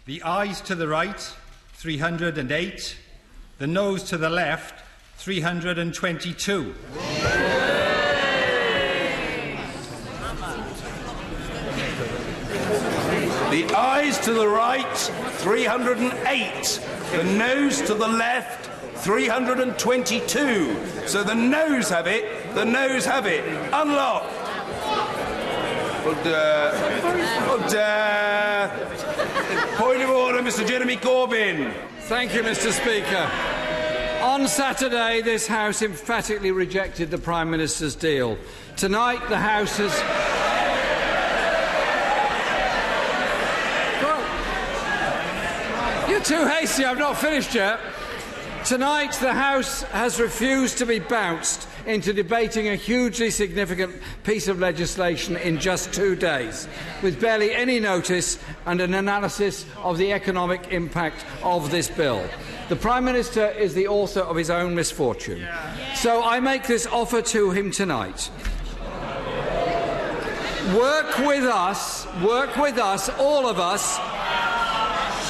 The ayes to the right, 308. The noes to the left, 322. The ayes to the right, 308. The noes to the left, 322. So the noes have it. The noes have it. Unlock. Point of order, Mr. Jeremy Corbyn. Thank you, Mr. Speaker. On Saturday, this House emphatically rejected the Prime Minister's deal. Tonight, the House has... You're too hasty. I've not finished yet. Tonight, the House has refused to be bounced into debating a hugely significant piece of legislation in just 2 days, with barely any notice and an analysis of the economic impact of this bill. The Prime Minister is the author of his own misfortune. So I make this offer to him tonight. Work with us, all of us,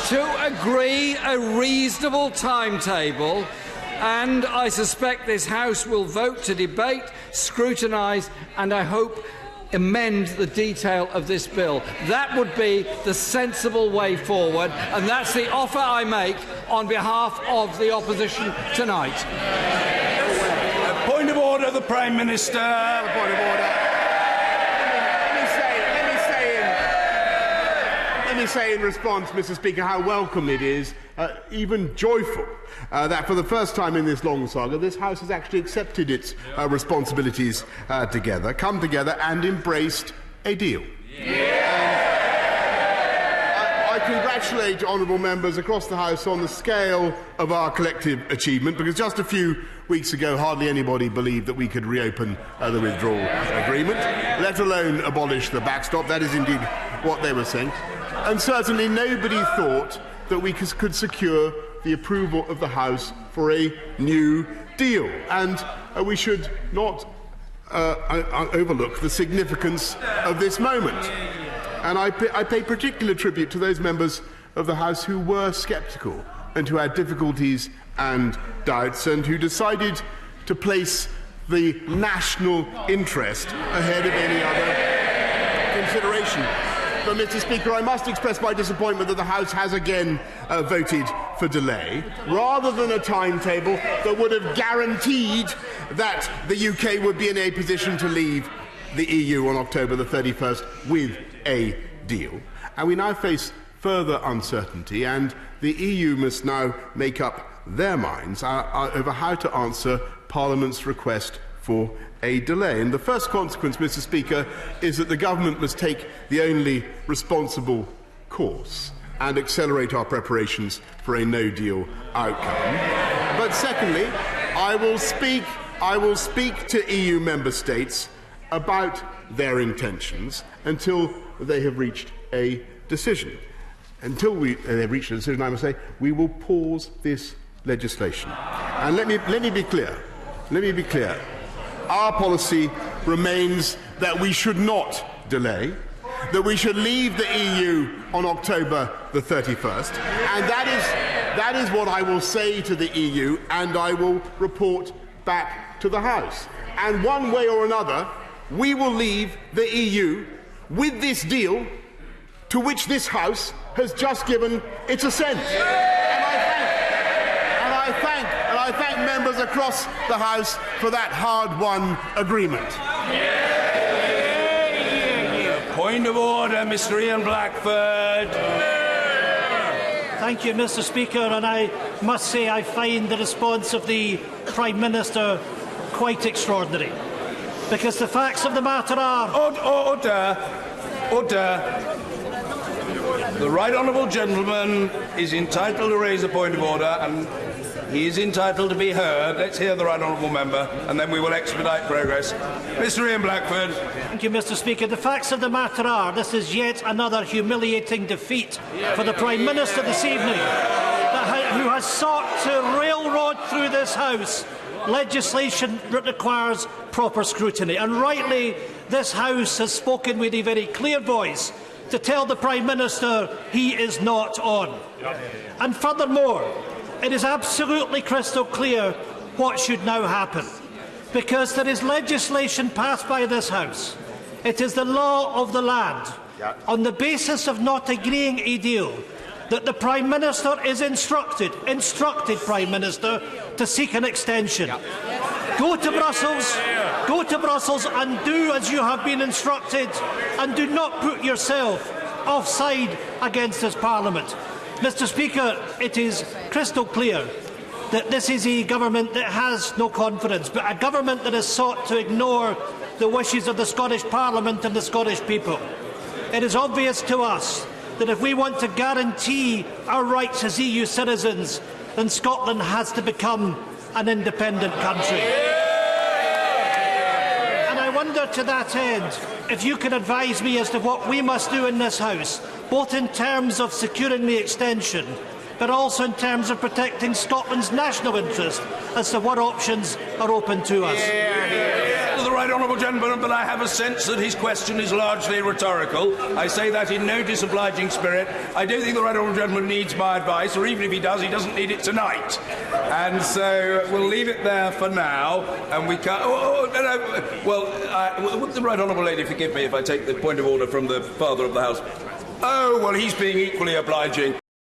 to agree a reasonable timetable, and I suspect this House will vote to debate, scrutinise and, I hope, amend the detail of this bill. That would be the sensible way forward, and that's the offer I make on behalf of the opposition tonight. Point of order, the Prime Minister. Point of order. Let me say in response, Mr. Speaker, how welcome it is, even joyful, that for the first time in this long saga, this House has actually accepted its responsibilities come together and embraced a deal. I congratulate honourable members across the House on the scale of our collective achievement, because just a few weeks ago hardly anybody believed that we could reopen the withdrawal agreement, let alone abolish the backstop. That is indeed what they were saying. And certainly nobody thought that we could secure the approval of the House for a new deal. And we should not overlook the significance of this moment. And I pay particular tribute to those members of the House who were sceptical and who had difficulties and doubts and who decided to place the national interest ahead of any other consideration. But, Mr. Speaker, I must express my disappointment that the House has again voted for delay, rather than a timetable that would have guaranteed that the UK would be in a position to leave the EU on October the 31st with a deal. And we now face further uncertainty, and the EU must now make up their minds over how to answer Parliament's request for a delay. And the first consequence, Mr. Speaker, is that the government must take the only responsible course and accelerate our preparations for a no-deal outcome. But secondly, I will speak to EU member states about their intentions until they have reached a decision. Until they've reached a decision, I must say, we will pause this legislation. And let me be clear. Let me be clear. Our policy remains that we should not delay, that we should leave the EU on October the 31st, and that is what I will say to the EU, and I will report back to the House. And one way or another, we will leave the EU with this deal to which this House has just given its assent. And I thank members across the House for that hard-won agreement. Point of order, Mr. Ian Blackford. Thank you, Mr. Speaker, and I must say I find the response of the Prime Minister quite extraordinary, because the facts of the matter are... Order. The right honourable gentleman is entitled to raise a point of order, and he is entitled to be heard. Let's hear the right honourable member, and then we will expedite progress. Mr. Ian Blackford. Thank you, Mr. Speaker. The facts of the matter are this is yet another humiliating defeat for the Prime Minister this evening, who has sought to railroad through this House legislation that requires proper scrutiny. And rightly, this House has spoken with a very clear voice to tell the Prime Minister he is not on. And furthermore, it is absolutely crystal clear what should now happen, because there is legislation passed by this House. It is the law of the land, on the basis of not agreeing a deal, that the Prime Minister is instructed Prime Minister, to seek an extension. Go to Brussels and do as you have been instructed, and do not put yourself offside against this Parliament. Mr. Speaker, it is crystal clear that this is a government that has no confidence, but a government that has sought to ignore the wishes of the Scottish Parliament and the Scottish people. It is obvious to us that if we want to guarantee our rights as EU citizens, then Scotland has to become an independent country. And I wonder to that end if you can advise me as to what we must do in this House, both in terms of securing the extension, but also in terms of protecting Scotland's national interest, as to what options are open to us. The right honourable gentleman, but I have a sense that his question is largely rhetorical. I say that in no disobliging spirit. I don't think the right honourable gentleman needs my advice, or even if he does, he doesn't need it tonight. And so we'll leave it there for now, and we can't... would the right honourable lady forgive me if I take the point of order from the Father of the House? Oh, well, he's being equally obliging.